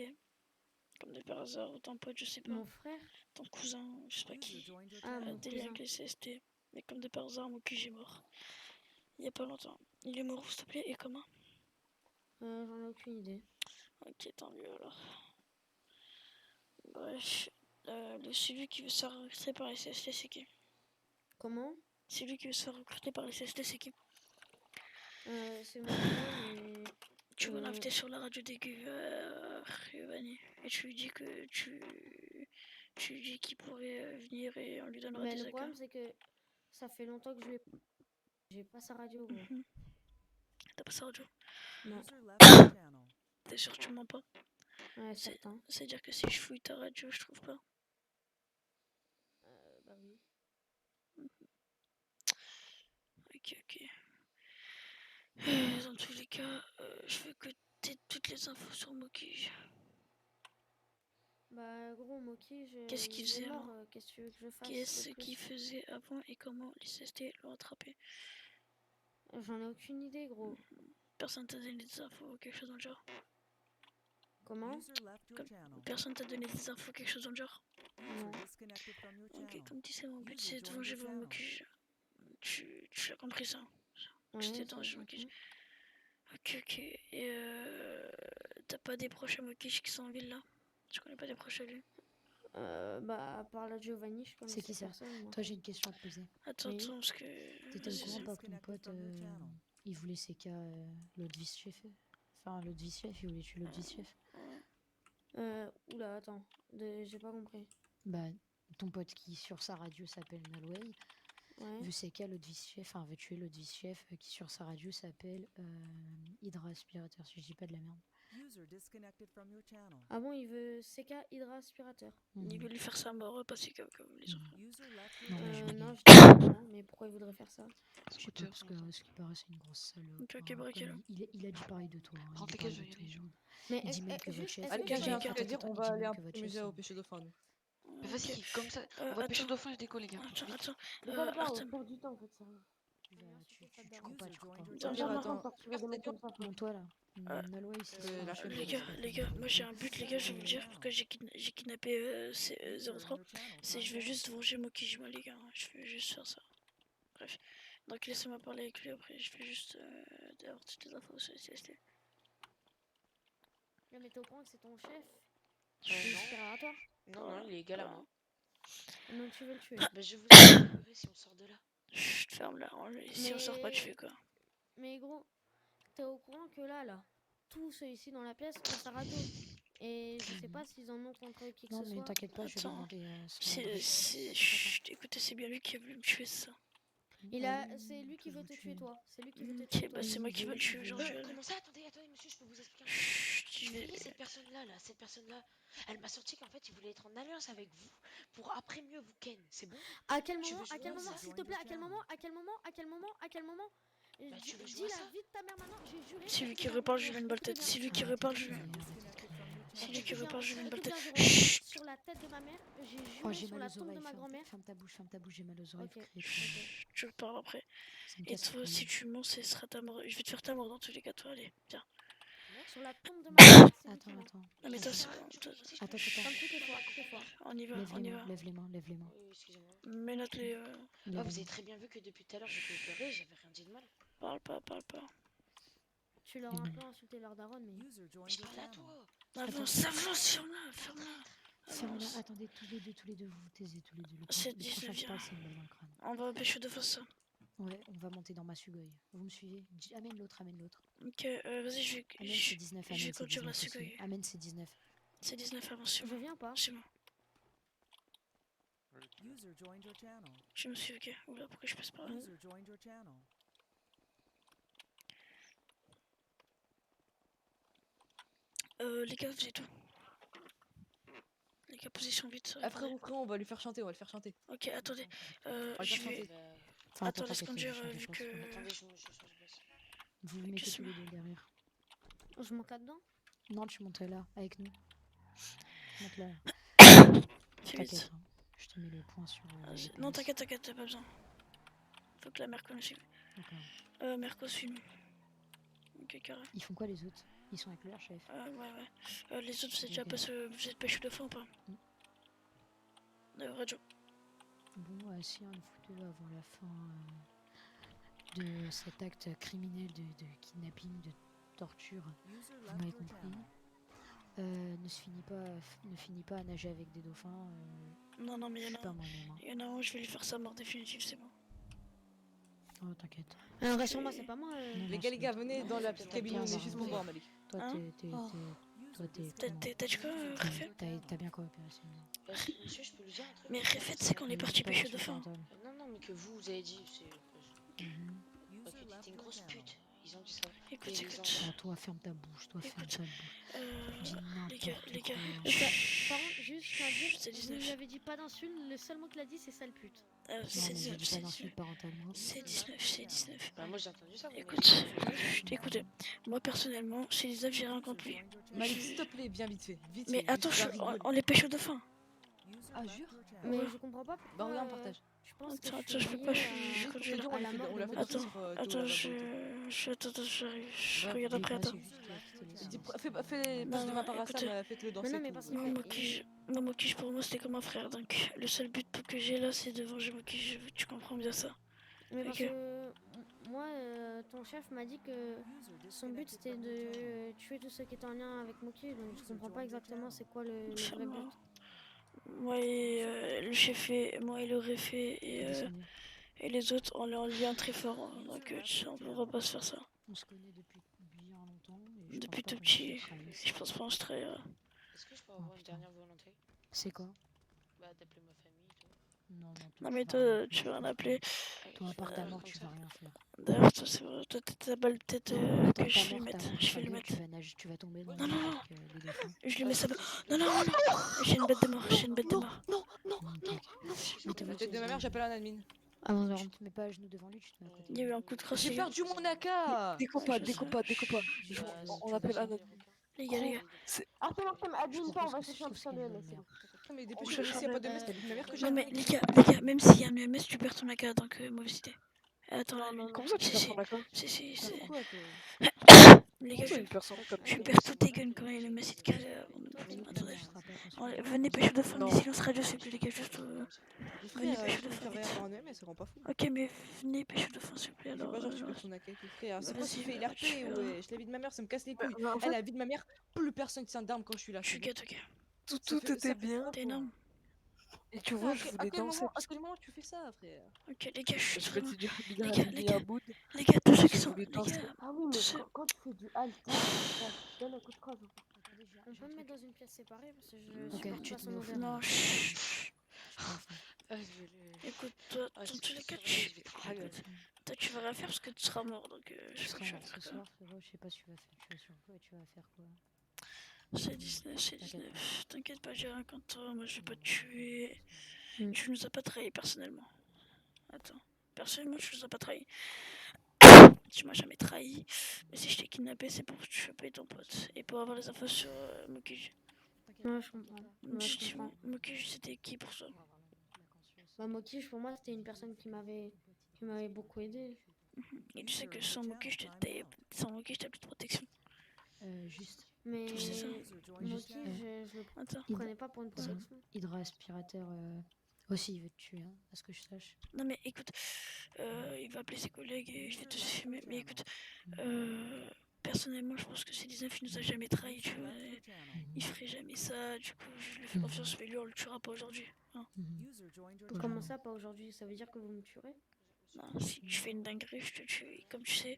Comme de par hasard, ou ton pote, je sais pas. Mon frère? Ton cousin, je sais pas User qui. joined your Ah, A channel. mon des liens cousin. avec les CST. Mais comme de par hasard, Mokige est mort. Il y a pas longtemps. Il est mort, s'il te plaît, et comment? J'en ai aucune idée. Ok, tant mieux alors. Bref. Celui qui veut se faire recruter par les CST, c'est qui? Comment? Celui qui veut se faire recruter par les CST, c'est qui? C'est mon cousin, mais... Tu vas l'inviter sur la radio des Giovanni. Et tu lui dis que tu lui dis qu'il pourrait venir et on lui donnera Mais des le accords. problème, c'est que ça fait longtemps que je l'ai... J'ai pas sa radio, gros. T'as pas sa radio? Non. User left your channel. T'es sûr que tu mens pas? Ouais, certain. C'est-à-dire que si je fouille ta radio, je trouve pas. Bah oui. Ok. Dans tous les cas, je veux que t'aies toutes les infos sur Mokige. Bah gros, Mokige, Qu'est-ce qu'il il est faisait mort. avant? Qu'est-ce que tu veux que je fasse Qu'est-ce de plus? qu'il faisait avant et comment les CST l'ont attrapé? J'en ai aucune idée, gros. Personne t'a donné des infos ou quelque chose dans le genre? Comment? User left your channel. Personne t'a donné des infos ou quelque chose dans le genre? Non. User disconnected from your Ok, channel. comme tu sais, mon but User c'est de joined venger your vos channel. Mokige. Tu as compris ça? Ouais, C'était ça, dans j'ai le Mokige. compris. Ok. Et t'as pas des proches à Mokige qui sont en ville là? Tu connais pas des proches à lui? Bah à part la Giovanni, je connais C'est qui ça? personne, moi. Toi, j'ai une question à te poser. Attends, Oui. parce que. T'étais au vas-y, courant vas-y. pas que ton pote, il voulait CK l'autre vice-chef? Enfin, l'autre vice-chef, il voulait tuer l'autre vice-chef. Oula, attends. J'ai pas compris. Bah, ton pote qui sur sa radio s'appelle Nalway, Ouais. veut CK l'autre vice-chef, enfin veut tuer l'autre vice-chef qui sur sa radio s'appelle Hydra Aspirateur, si je dis pas de la merde. User disconnected from your channel. Ah bon, il veut CK Hydra Aspirateur. Il veut lui faire sa mort, pas si comme les autres. User left Non, your mais je channel. rigole. Non, je dis pas non, mais pourquoi il voudrait faire ça? Je sais pas, parce que ce qui paraît, c'est une grosse salope. Ok, hein, braquez-le. comme il a dit pareil de toi. Hein, Rentre il les dit gars, pareil de je vais y tout le aller, monde. Mais Il dit même que votre juste, chef. est-ce Allez, que j'ai j'ai un un truc à dire, on va aller un peu au musée au pêcher dauphin. nous. Mais vas-y, comme ça, on va pêcher Attends, le dauphin, je déco les gars. attends. Pourquoi pas Artem, on perd du temps en fait ça. Bah, tu cours pas, tu cours pas. User Ça me joined fait your marrant attends. de sortir des mecs comme ça. Bon, toi là, Nalway, c'est Euh, ça, la je chaîne, sais les pas. gars, moi j'ai un but, les gars, je vais vous dire pourquoi j'ai kidnappé User in 03. your channel. C'est je veux juste venger Mokige, moi les gars, je veux juste faire ça. Bref, donc laissez-moi parler avec lui après, je vais juste avoir toutes les infos sur les CST. Mais t'es au courant que c'est ton chef? Non. Il est supérieur à toi? Non, il est égal à moi. Donc tu veux le tuer? Bah, je vous expliquerai si on sort de là. Chut, ferme là, si on sort pas, tu fais quoi? Mais gros, t'es au courant que là, tous ceux ici dans la pièce ont sa radio. Et je sais pas s'ils en ont contre qui que Non, ce mais soit. t'inquiète pas, je vais Attends, demander à ce Chut, écoutez, c'est bien lui qui a voulu me tuer, c'est ça. C'est lui qui veut te tuer toi. C'est lui qui veut te Ok, tuer bah toi. c'est moi qui veux le tuer aujourd'hui. Comment ça? Attendez, monsieur, je peux vous expliquer un truc. Chut, je Vous vais. voyez cette personne-là, cette personne-là, elle m'a sorti qu'en fait, il voulait être en alliance avec vous pour après mieux vous ken. C'est bon? À quel Tu moment, veux à quel jouer moment, ça? s'il te plaît, à quel moment, à quel moment, à quel moment, à quel moment? Bah, tu veux Dis jouer à la ça? vie de ta mère maintenant, j'ai juré. C'est lui qui Écoute reparle, bien, je lui mets une balle tête. écoute C'est bien. lui qui reparle, je lui mets. User disconnected from your C'est lui qui channel. reparle, je lui mets une balle Écoute tête. bien, Jérôme, Chut. sur la tête de ma mère, j'ai Oh, juré j'ai sur mal la aux tombe de oreilles, ma grand-mère. ferme ta bouche, j'ai mal aux oreilles. Ok, frère. ok. Je parle après. Ça me Et casse toi, les si couilles. tu mens, ce sera ta mort. Je vais te faire ta mort dans tous les cas, toi, allez, tiens. sur la tombe de ma mère, c'est vous qui Attends, ment. attends. Non mais toi c'est Moi bon. aussi, toi- je peux- Attends, je peux- attends. Comme toutes les fois, toutes les fois. On y va, Lève on les y mains, va. lève les mains, lève les mains. Oui, excusez-moi. Mais note-les. Lève Oh, les vous mains. avez très bien vu que depuis tout à l'heure, j'ai pleuré, j'avais rien dit de mal. Parle pas, parle pas. Tu leur as un peu insulté leur daronne, mais. User joined Je your parle à channel. toi. Avance, avance, ferme-la, ferme-la. Ferme-la, Avance. attendez, tous les deux, vous vous taisez tous les deux. C'est Le prochain qui 19e. parle, c'est une balle dans le crâne. On va pêcher de face ça. Ouais, on va monter dans ma Sugoi. Vous me suivez? Amène l'autre, amène l'autre. Ok, vas-y, je vais, Amène, c'est 19, je vais amène, c'est conduire la 19 aussi. Sugoi. Amène, c'est 19. C'est 19 avant, c'est Je moi. viens pas. C'est moi. User joined your channel. Je me suis ok. Oula, pourquoi je passe par là? User joined your channel. Les gars, vous êtes où? Les gars, position vite. Ah, frérot, on va lui faire chanter, on va le faire chanter. Ok, attendez. va le Je faire vais. chanter. Enfin, Attends, laisse t'inquiète, conduire je change de vu place. que. Attendez, je change de place. Vous vous mettez tous les deux derrière. Je monte là-dedans. Non, tu montes là, avec nous. Monte là. Fais T'inquiète, vite. hein. Je te mets le point sur. Non, t'inquiète, t'inquiète, t'as pas besoin. Faut que la Merco nous suive. D'accord. Merco, suis-nous. Ok, carré. Ils font quoi les autres? Ils sont avec leur chef. Ouais. Les autres, vous êtes déjà Ok. passé. Vous êtes pêché de fond ou pas? Radio. Bon, si un de vous deux avant la fin de cet acte criminel de kidnapping, de torture, User vous left m'avez your compris, channel. ne finit pas à nager avec des dauphins. Non, mais Je il suis y en pas a un. moi-même. Hein. Il y en a un, je vais lui faire sa mort définitive, c'est bon. Oh, t'inquiète. Rassure-moi, c'est pas moi. Non, Les non, gars, c'est venez dans la petite cabine, on est juste pour voir, Malik. Toi, Hein toi, User t'es. disconnected T'as dit quoi, from your Réfé? channel. T'as bien coopéré, c'est bon. Monsieur, je peux lui dire un truc? Mais Réfé, c'est qu'on est parti pêcher de fin. Non, mais que vous avez dit, c'est. Mhm. Ok, User left t'es une your grosse channel. pute. Ils ont dit ça. Écoute, Et ils écoute. ont- Ah, toi, ferme ta bouche, toi, ferme Écoute. ta bouche. Dis Les gars, n'importe les gars. quoi. Et ça- Par contre, juste, je tiens à dire, C'est vous 19. lui avez dit pas d'insulte, le seul mot qu'il a dit, c'est sale pute. Non, C'est mais j'ai 19, dit c'est pas 19. d'insulte parentalement. C'est 19, c'est 19. Bah, moi j'ai entendu ça. vous m'avez Écoute, dit. écoutez, moi personnellement, chez les œufs, j'ai rien contre lui. Joined your channel. Malik, s'il te plaît, viens vite fait. Vite Mais fait, attends, vite, on va rigoler. on les pêche de fin. User Ah, left jure? your channel. Mais Ouais. je comprends pas pourquoi. Bah, regarde, on partage. Je pense que Attends, je attends, je suis peux pas, liée je Juste pour conduis te là. dire, à la mort on de l'a mon fait fils. passer Attends, sur Théo, attends, là-bas, attends, j'arrive. Bref, Regarde après, Dis pas, attends. c'est juste la télé, Dis, ça. fais Non, passe de non, ma part à écoute. Sam, faites-le danser. Mais non, mais tout. parce que- Moi, Mokige, pour moi, c'était comme un frère. Donc, le seul but que j'ai là, c'est de venger Mokige. Tu comprends bien ça. Mais parce Ok. que moi, ton chef m'a dit que User son but disconnected c'était from your channel. de tuer tous ceux qui étaient en lien avec Moki, donc je comprends pas exactement c'est quoi le vrai but. Moi et le chef, moi et le réfé Descendez. et les autres, on est en lien très fort. Hein. Donc, on pourra pas se faire ça. On se connaît depuis bien longtemps. Et je Depuis pense tout pas qu'on se petit. trahisse. Je pense pas qu'on se trahira. Est-ce que je peux avoir une putain. dernière volonté? C'est quoi? Bah, d'appeler ma famille et tout. Non, Non, mais tu vas rien toi, tu faire. vas rien appeler. Toi, à part ta mort, Comme tu ça. vas rien faire. D'ailleurs, toi, c'est vrai. Toi, t'as ta balle tête Attends, que je ta vais mort, ta mettre. mort, Je vais le ta gueule, mettre. tu vas nager, tu vas tomber dans Non, le non, lac non. avec les dauphins. Je lui mets sa balle. Non, non, non, non. J'ai une bête de mort. J'ai une bête de mort. Mais t'es La tête de ma mère, j'appelle un admin. Avant, tu te mets pas à genoux devant lui, tu te mets à côté. Il y a eu un coup de crosse. J'ai perdu mon AK. Découpe pas, découpe pas. On appelle un autre. Les gars, les gars. Attends, admin pas, on va Je chercher un trouve putain de qu'elle est MS. bonne mère. Mais dépêchez-vous, s'il n'y a pas de mess, c'est ma mère que j'ai. Non, mais les gars, même s'il y a un MS, tu perds ton AK. Donc, mauvaise idée. Attends, là, Comment ça, tu si, perds si. ton accord? Si. Pourquoi toi Les Comment gars, ça, une personne comme tu tu perds toutes tes guns quand il y a le MS de calé. Attendez. Tu seras pas consulté. Venez pêcher de fin, Non. des silences radio, s'il vous plaît, les gars, juste. Frère, pêcher tu de me fin, fais vite. rien en MS, ça rend pas fou. Ok, mais venez pêcher de fin, s'il vous plaît. C'est Alors, pas genre tu perds ton AK et tout, frère. C'est quoi ce vas-y, qu'il fait? Il est tu RP, verras. ouais. Je la vie de ma mère, ça me casse les couilles. En fait, Elle, la vie de ma mère, plus personne tient d'armes quand je suis là. je suis c'est bon. gâte, ok. tout était bien. T'es énorme. Et tu vois, je À voulais quel danser. moment, à quel moment tu fais ça, frère? Ok, les gars, je suis Je très me loin. suis dit, Les gars, les il gars. à bout. Les gars, tous ceux qui Je sont. voulais Les danser. gars, Ah oui, mais tous ceux. quand tu fais du halt, ça donne un coup de crosse. On peut me mettre dans une pièce séparée parce que je Ok, supporte tu pas te son mets au odeur. fond. Non, chut. Ah, je vais le. Écoute, Ah, dans je tous les suis cas, sûr, je vais te craquer. toi, tu vas rien faire parce que tu seras mort. Donc, je Tu sais pas seras que tu vas mort ce faire. soir, frérot, je sais pas ce que tu vas faire. Tu vas sur quoi et tu vas faire quoi? C'est 19, c'est 19. T'inquiète pas, j'ai rien contre toi. Moi, je vais pas te tuer. Tu nous as pas trahi personnellement. Attends. Personnellement, tu nous as pas trahi. Tu m'as jamais trahi. Mais si je t'ai kidnappé, c'est pour choper ton pote. Et pour avoir les infos sur Mokige. Ouais, je comprends. Ouais, je comprends. Mokige, c'était qui pour toi? Bah, Mokish, pour moi, c'était une personne qui m'avait beaucoup aidé. Et tu sais que sans Mokige, t'as plus de protection. Juste, Mais C'est ça. User joined your Moki, channel. je le Attends. prenais pas pour une protection. Hydra aspirateur aussi il veut te tuer, hein, à ce que je sache. Non mais écoute, il va appeler ses collègues et je vais te filmer. Mais écoute, personnellement je pense que C19 il nous a jamais trahi, tu vois. Left your channel. Il ferait jamais ça, du coup je lui fais confiance, mais lui on le tuera pas aujourd'hui. Hein. User joined your Comment Comment channel. ça, pas aujourd'hui? Ça veut dire que vous me tuerez? Non, si tu fais une dinguerie, je te tue. Et comme tu sais,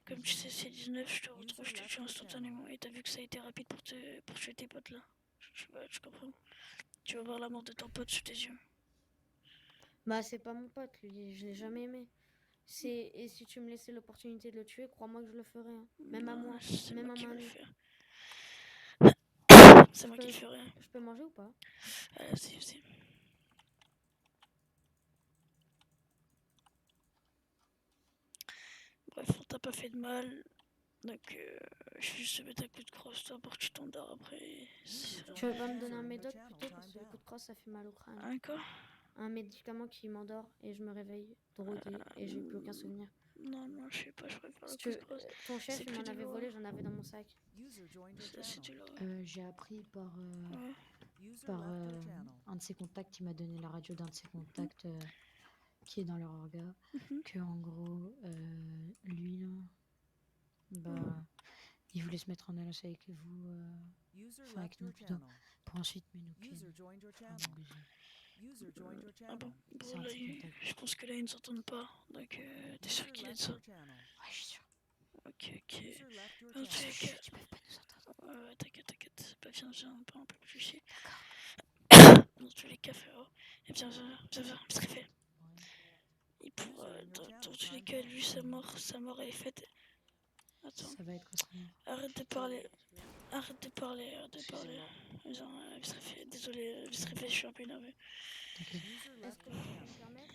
C19, je te retrouve, je te tue instantanément. Et t'as vu que ça a été rapide pour tuer tes potes là. Tu comprends? Tu vas voir la mort de ton pote sous tes yeux. Bah, c'est pas mon pote, lui, je l'ai jamais aimé. Et si tu me laissais l'opportunité de le tuer, crois-moi que je le ferais. Hein. Même à Non, moi, c'est même moi à qui main vais le nue. faire. C'est moi qui le ferai. Je peux manger ou pas? Si. Bref, on t'a pas fait de mal. Donc, je vais juste te mettre un coup de crosse, toi, pour que tu t'endors après. Tu veux pas me donner un médoc plutôt? Parce que le coup de crosse, ça fait mal au crâne. Un quoi? Un médicament qui m'endort et je me réveille droguée et j'ai plus aucun souvenir. Non, je sais pas, je préfère Si le tu coup de veux, crosse. ton chef, C'est il plus m'en avait douloureux. volé, j'en avais dans mon sac. User joined your C'est channel. douloureux. J'ai appris par, Ouais. User par left your channel. un de ses contacts, il m'a donné la radio d'un de ses contacts qui est dans leur orga, que en gros, lui, là, bah, il voulait se mettre en alliance avec vous, User enfin avec left nous your plutôt, channel. pour ensuite me nous User joined your channel. User joined your Ah bon? channel. C'est Bon, un là, petit contact. je pense que là, ils nous entendent pas. Donc, t'es sûr User qu'il est de left ça? your channel. Ouais, je suis sûr. Ok. User left your Dans tous channel. les cas. Tu peux pas nous entendre. Ouais, t'inquiète. Bah, viens, pas un peu plus chier. D'accord. Dans tous les cas, frérot. Et viens, il serait fait. Et pour, User in your dans channel tous les timed cas, out. lui, sa mort, elle est faite. Attends, Ça va être quoi ça? arrête de parler. Merde, Arrête de parler. excusez-moi. Viens, il serait fait. Désolé, il serait fait, je suis un peu énervé. T'inquiète. User Est-ce left que your tu peux me channel. permettre?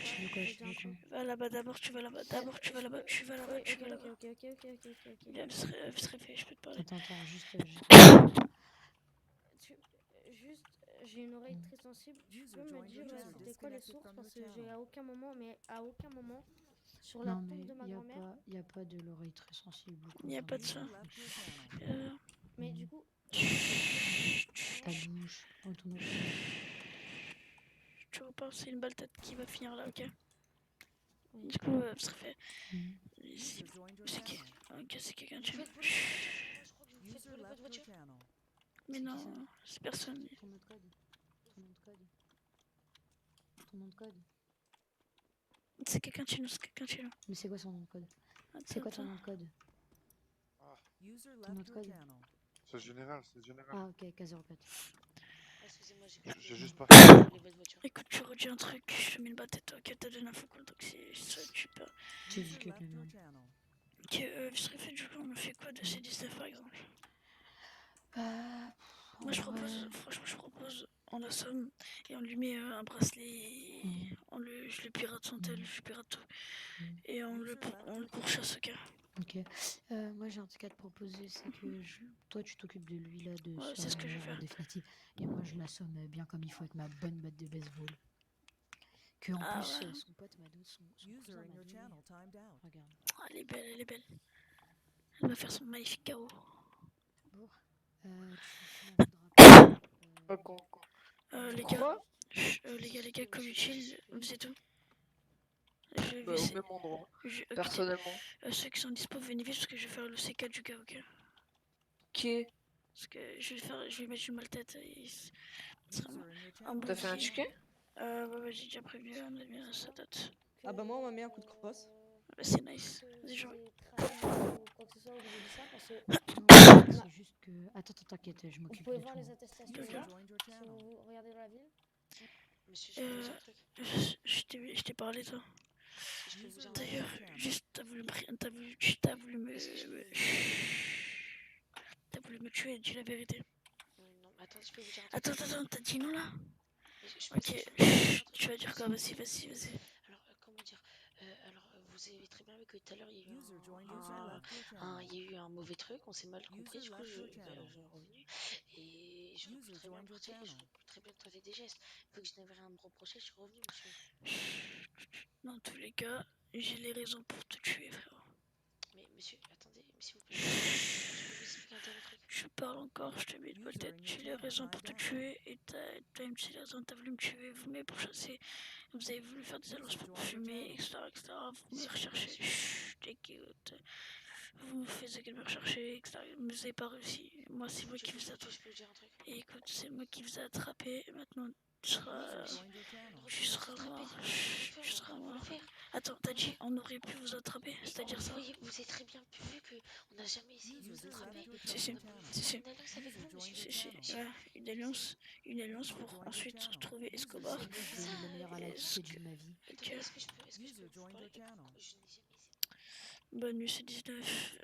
Tu veux quoi? Tu veux quoi? Va là-bas d'abord, tu vas là-bas. D'abord, tu vas là-bas, tu vas là-bas, tu vas là-bas. Ok. Viens, il serait fait, je peux te parler. Attends, juste. Juste, j'ai une oreille très sensible. Tu User peux me joined dire your channel. c'était quoi les Disconnected sources? from Parce your que j'ai channel. à aucun moment, sur la Non, tombe mais de ma y a grand-mère. pas, y a pas de l'oreille très sensible. Il n'y a pas de ça. User left your channel. Mais du coup, Ta bouche, oh, ton autre. Tu repars, c'est une balle tête qui va finir là, ok? Oui. Du coup, il serait fait. User joined your C'est qui? channel. Ok, c'est quelqu'un de Vous chez faites nous. voler votre voiture. Je crois que vous faites User voler votre left your voiture. channel. Mais C'est qui non, ça? c'est personne. Ton nom de code. Ton nom de code. Ton nom de code. C'est quelqu'un de chez nous, Mais c'est quoi son nom de code? Attends, C'est quoi ton attends. nom de code? User Ton nom left de your code. channel. C'est général, c'est général. Ah, ok, Caseropet. Ah, excusez-moi, J'ai juste pas voler votre voiture. Écoute, tu redis un truc, je te mets une balle tête, ok? T'as donné l'info cool, donc c'est ça, tu peux. Tu dis User que left le your nom. channel. Ok, il serait fait, du coup, on a fait quoi de C19 par exemple? Moi, franchement, je propose, on l'assomme et on lui met un bracelet, et je le pirate son tel, je pirate tout. Et on le pourchasse, ok? Ok. Moi j'ai un truc à te proposer, c'est que toi tu t'occupes de lui là, de Ouais, sa c'est ce que je vais mort faire. définitive, et moi je l'assomme bien comme il faut avec ma bonne batte de baseball. Que en Ah plus ouais. son pote m'a donné, son User cousin in m'a your donné. channel timed out. Regarde. Ah, elle est belle. Elle va faire son magnifique KO. Bon. Tu m'en voudras pas. Les gars, les gars, comme utile, vous êtes où? Je vais Au essayer- même endroit, ok, personnellement. ceux qui sont dispo, venez vite parce que je vais faire le C4 du gars, ok? Ok. Parce que je vais mettre une balle tête et User in your un channel. bon T'as fait un petit- ticket? Ouais, j'ai déjà prévu, on a mis sa date. Ah bah moi on m'a mis un coup de crosse. Ouais, c'est nice. Vas-y, je Quoi que ce soit, vous avez dit ça parce que C'est juste que. Attends, t'inquiète, je vous m'occupe pouvez de voir tout. les attestations User là. joined your Si channel. vous regardez dans la ville. Monsieur, je peux vous dire un truc. je t'ai parlé, toi. Je peux vous dire un truc. D'ailleurs, juste, t'as voulu me tuer, dis la vérité. Non, attendez, je peux vous dire un truc. Attends, t'as dit non là? Je peux Ok, vous dire un truc. tu vas dire quoi? Vas-y. Alors, comment dire vous avez très bien vu que tout à l'heure, il y a eu User joined your channel. il y a eu un mauvais truc, on s'est mal compris, User du coup, left je your suis channel. revenu. Et je peux User très bien joined your porter, je channel. peux très bien traiter des gestes. Vu que je n'avais rien à me reprocher, je suis revenu, monsieur. Dans tous les cas, j'ai les raisons pour te tuer, frérot. Mais monsieur, attendez, s'il vous plaît. Je peux vous expliquer un dernier truc. Je parle encore, je te mets une balle tête. J'ai les raisons pour te tuer et t'as une petite raison, t'as voulu me tuer, vous m'avez pourchassé. Vous avez voulu faire des annonces pour fumer, etc. Vous me recherchez. Chut, t'écoute. Vous me faisiez me rechercher, etc. Mais vous n'avez pas réussi. Moi, c'est moi qui vous ai attrapé. Je peux vous dire un truc. Et écoute, c'est moi qui vous ai attrapé. Maintenant, tu seras mort. Tu seras mort. Attends, t'as dit on aurait pu vous attraper, c'est-à-dire ça? Oui, vous avez très bien vu qu'on n'a jamais essayé de vous attraper. Si, si, si, Une alliance avec vous, monsieur. si, ouais, une alliance pour ensuite retrouver Escobar. C'est le meilleur ally que j'ai de ma vie. Attendez, est-ce que je peux vous parler? Je n'ai jamais essayé. Bonne nuit, c'est 19.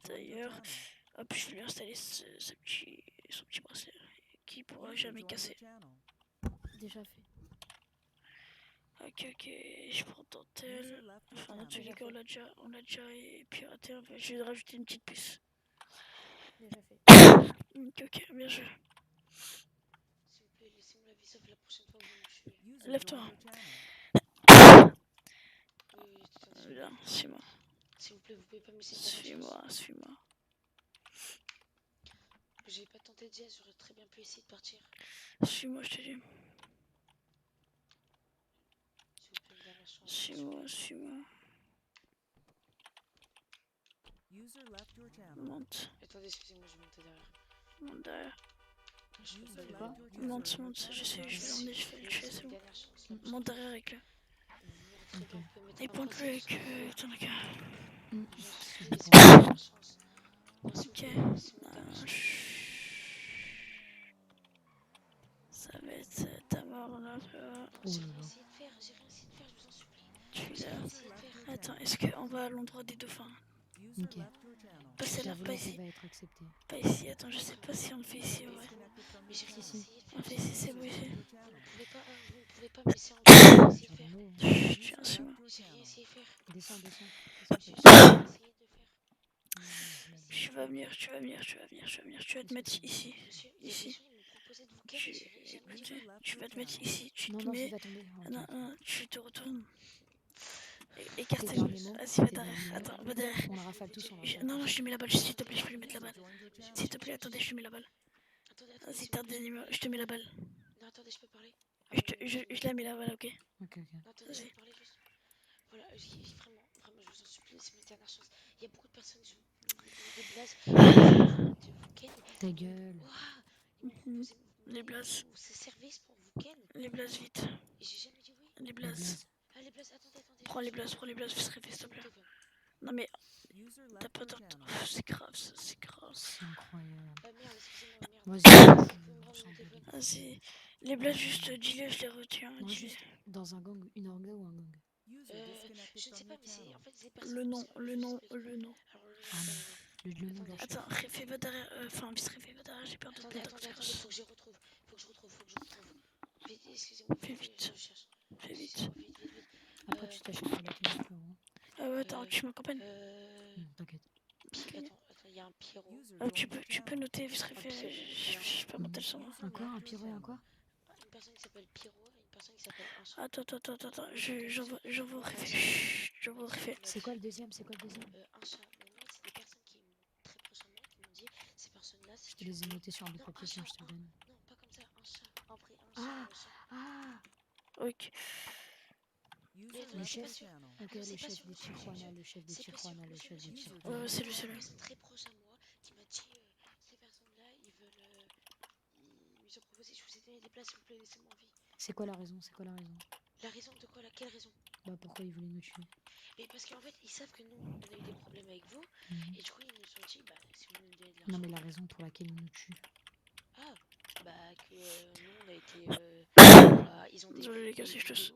D'ailleurs, hop, je vais lui installer son petit bracelet qui pourra jamais casser. Déjà fait. Ok, je prends Tantel. Enfin, dans tous les cas, on l'a déjà piraté un peu. Je vais rajouter une petite puce. Déjà fait. Ok, bien joué. S'il vous plaît, laissez-moi la vie, sauf la prochaine fois que vous me tuez. Lève-toi. Oui, Viens, suis-moi. s'il vous plaît, vous pouvez pas me laisser une dernière chance. Suis-moi. J'ai pas tenté de dire, j'aurais très bien pu essayer de partir. Suis-moi, je te dis. S'il vous plaît, une dernière chance. Suis-moi. Monte. Attendez, excusez-moi, je vais monter derrière. Monte derrière. Je peux pas. Monte, je sais, je vais l'emmener, je vais le tuer, c'est bon. Monte derrière avec le. Et pointe-le avec ton AK. Ok. Ça va être ta mort là. J'ai rien essayé de faire, je vous en supplie. Tu J'ai rien l'as. essayé de faire. Attends, est-ce qu'on va à l'endroit des dauphins? Ok. Passez là, Ta pas volonté ici. va être acceptée. Pas ici, attends, je sais pas si on le fait ici, ouais. Mais j'ai rien Si. essayé de On faire. le fait ici, c'est bon ici. Vous ne pouvez pas me laisser en essayer de faire. Chut, tu viens, suis-moi. J'ai rien essayé de faire. Descends. J'ai rien essayé de faire. Tu vas venir, tu vas te mettre ici. Monsieur, Ici. il me proposait de vous ken, j'ai jamais dit. Tu vas te mettre ici, tu te Non, mets. tu vas tomber. Ok. Non, tu te retournes. Tes Écarte-moi. derniers mots. Vas-y, va Tes derrière. derniers mots. Attends, va derrière. On la rafale tous, Non, je lui mets la balle, s'il te plaît, je peux lui mettre la balle. S'il te plaît, attendez, je lui mets la balle. Attendez, Vas-y, t'as des numéros, je te mets la balle. non, attendez, je peux parler. Je la mets la balle, ok? Ok. Non, attendez, je peux parler juste. Voilà, vraiment, je vous en supplie, laissez-moi une dernière chance. Il y a beaucoup de personnes qui ont des blazes de vous ken. Ta gueule. Les blazes. Ces services pour vous ken. Les blazes, vite. Et j'ai jamais dit oui. Les blazes. Ah, les blazes, attendez. Prends les blazes, fais se réveiller, s'il te plaît. Non, mais t'as pas tort. C'est grave, ça, c'est grave. C'est incroyable. Merde, excusez-moi, merde. Vas-y. Vas-y. Les blazes, juste dis-le, je les retiens. Non, Dis-le. juste dans un gang, une orga ou un gang? Je ne sais pas, mais c'est en fait ces personnes. Le nom. Alors, le nom. Le nom de leur chef. Attends, Réfé, va derrière. Enfin, vice Réfé, va derrière, j'ai peur de Attendez, perdre. faut que je retrouve. Vite, excusez-moi. Fais vite. Je cherche. Fais vite. Vite. Après, tu t'achètes la tenue, frérot. Ah ouais, attends, tu m'accompagnes? Non, t'inquiète. Attends, il y a un Pierrot. Tu peux noter, vice Réfé. Je peux monter le son. Encore un pyro et encore? Une personne qui s'appelle Pierrot et une personne qui s'appelle Ancha. Attends, j'envoie au Réfé. Chut, j'envoie au Réfé. C'est quoi le deuxième? Ancha. Mais moi, c'est des personnes qui très proches à moi qui m'ont dit ces personnes-là. Je te les ai notés sur un bout de papier, tiens, je te le donne. Non, pas comme ça, Ancha. Ah! Ok. Le chef? Ok, le chef des Tijuana, le chef des Tijuana. Ouais, c'est lui. Une personne très proche à moi qui m'a dit ces personnes-là, ils ont proposé, je vous ai donné des places, s'il vous plaît, laissez-moi en vie. C'est quoi la raison? La raison de quoi? Quelle raison? Bah, pourquoi ils voulaient nous tuer? Mais parce qu'en fait, ils savent que nous, on a eu des problèmes avec vous, et du coup, ils nous ont dit, bah, si vous nous donnez de l'argent. Non, mais la raison pour laquelle ils nous tuent. Ah, bah, que nous, on a été. Ils ont des. Désolé les gars, si je te.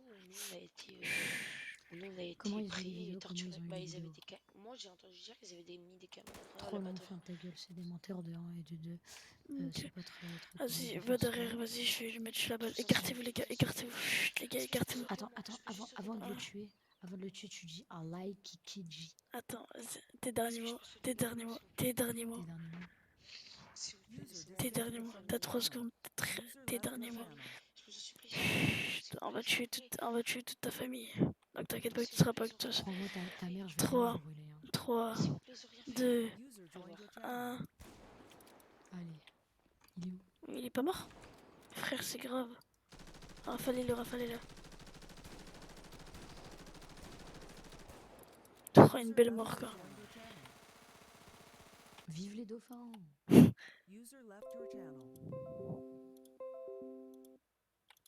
Nous, on a été. Comment ils ont eu des pris, vidéos? torturés. Comment ils ont eu Bah, des ils avaient vidéos? des Moi, j'ai entendu dire qu'ils avaient mis des caméras. Trop long, fin de ta gueule, c'est des menteurs de 1 et de 2. C'est pas très. Vas-y, va derrière, vas-y, je vais lui mettre la balle. Écartez-vous les gars, écartez-vous. Chut, les gars, écartez-vous. Attends, avant de le tuer, tu dis I like Kikiji. Attends, tes derniers mots. T'as 3 secondes. Tes derniers mots. Chut, on va tuer toute ta famille. Donc t'inquiète pas que tu seras pas que toi. Prends-moi ta mère, je vais 3, la brûler. 3, S'il vous plaît, fait. 2, User joined your channel. 1. Allez. Il est où? Il est pas mort? Frère, c'est grave. Rafalez-le, rafalez-le. Oh, une belle mort, quoi. Joined your channel. Vive les dauphins! User left your channel.